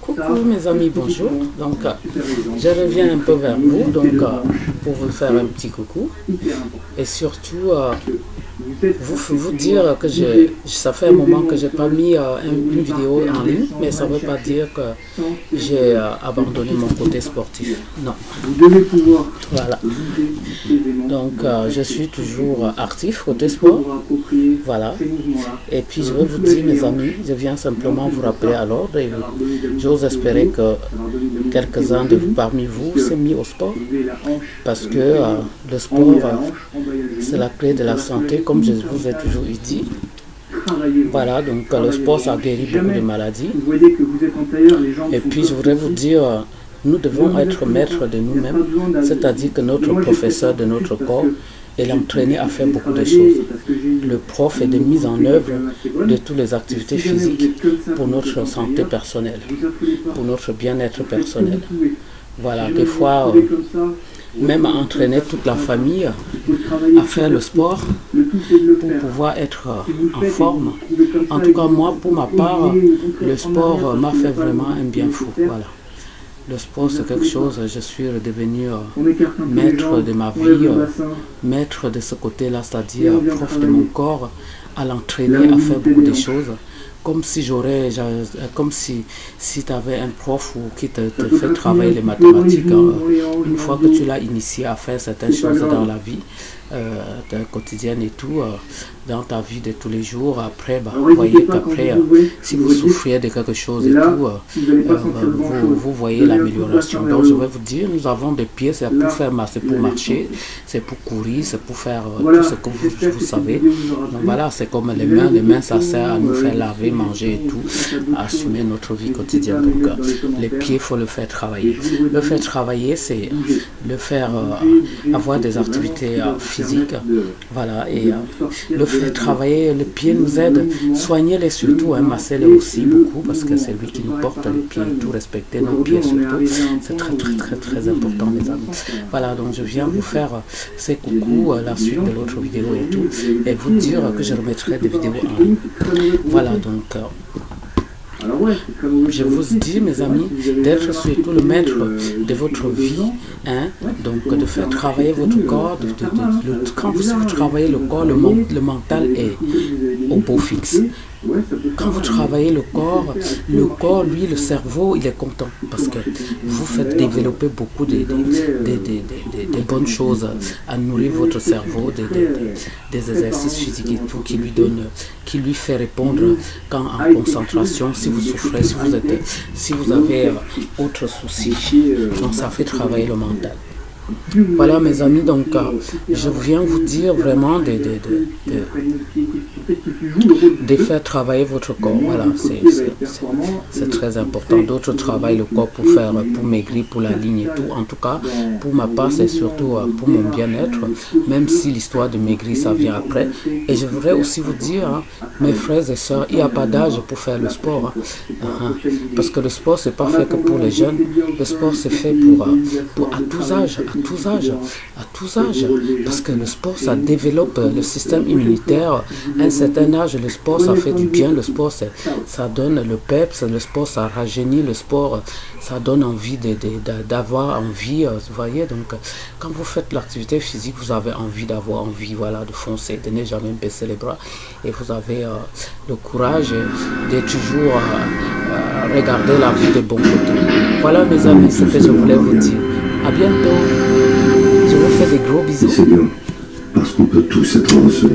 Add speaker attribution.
Speaker 1: Coucou mes amis, bonjour. Donc, je reviens un peu vers vous pour vous faire un petit coucou et surtout vous dire que ça fait un moment que je n'ai pas mis une vidéo en ligne, mais ça ne veut pas dire que j'ai abandonné mon côté sportif. Non. Voilà. Donc, je suis toujours actif côté sport. Voilà. Et puis, je vais vous dire, mes amis, je viens simplement vous rappeler à l'ordre et j'ose espérer que quelques-uns parmi vous s'est mis au sport parce que le sport, c'est la clé de la santé, comme je vous ai toujours dit. Voilà, donc le sport, ça guérit beaucoup de maladies. Et puis, je voudrais vous dire, nous devons être maîtres de nous-mêmes, c'est-à-dire que notre professeur de notre corps est l'entraîner à faire beaucoup de choses. Le prof est de mise en œuvre de toutes les activités physiques pour notre santé personnelle, pour notre bien-être personnel. Voilà, des fois, même à entraîner toute la famille à faire le sport pour pouvoir être en forme. En tout cas, moi, pour ma part, le sport m'a fait vraiment un bien fou. Voilà. Le sport, c'est quelque chose, je suis devenu maître de ma vie, maître de ce côté-là, c'est-à-dire prof de mon corps, à l'entraîner à faire beaucoup de choses. Comme si tu avais un prof qui te fait travailler les mathématiques. Une fois que tu l'as initié à faire certaines choses dans la vie quotidienne et tout, dans ta vie de tous les jours, après, vous voyez qu'après, si vous souffriez de quelque chose et tout, vous voyez l'amélioration. Donc je vais vous dire, nous avons des pieds, c'est pour marcher, c'est pour courir, c'est pour faire tout ce que vous savez. Donc voilà, c'est comme les mains ça sert à nous faire laver, manger et tout, à assumer notre vie quotidienne. Donc les pieds, il faut le faire travailler. Le faire travailler, c'est le faire avoir des activités physiques. Voilà, et le faire travailler, les pieds nous aident, soignez-les surtout, massez-les aussi beaucoup, parce que c'est lui qui nous porte les pieds, tout respecter nos pieds surtout, c'est très très très très important mes amis. Voilà, donc je viens vous faire ces coucous, la suite de l'autre vidéo et tout, et vous dire que je remettrai des vidéos en ligne. Voilà, donc je vous dis mes amis d'être surtout le maître de votre vie, donc de faire travailler votre corps, quand vous travaillez le corps, le mental est au beau fixe. Quand vous travaillez le corps, lui, le cerveau, il est content parce que vous faites développer beaucoup de bonnes choses à nourrir votre cerveau, des exercices physiques et tout qui lui fait répondre quand en concentration, si vous souffrez, si vous avez autre souci. Donc ça fait travailler le mental. Voilà mes amis, donc je viens vous dire vraiment de faire travailler votre corps. Voilà, c'est très important. D'autres travaillent le corps pour maigrir, pour la ligne et tout. En tout cas, pour ma part, c'est surtout pour mon bien-être, même si l'histoire de maigrir, ça vient après. Et je voudrais aussi vous dire, mes frères et sœurs, il n'y a pas d'âge pour faire le sport. Parce que le sport, c'est pas fait que pour les jeunes. Le sport, c'est fait pour à tous âges. À tous âges, parce que le sport, ça développe le système immunitaire. À un certain âge, le sport, ça fait du bien. Le sport, ça donne le peps. Le sport, ça rajeunit. Le sport, ça donne envie d'avoir envie. Vous voyez, donc, quand vous faites l'activité physique, vous avez envie d'avoir envie, voilà, de foncer, de ne jamais baisser les bras. Et vous avez le courage de toujours regarder la vie de bon côté. Voilà, mes amis, ce que je voulais vous dire. À bientôt. Je vous fais des gros bisous.
Speaker 2: C'est bien, parce qu'on peut tous être en ce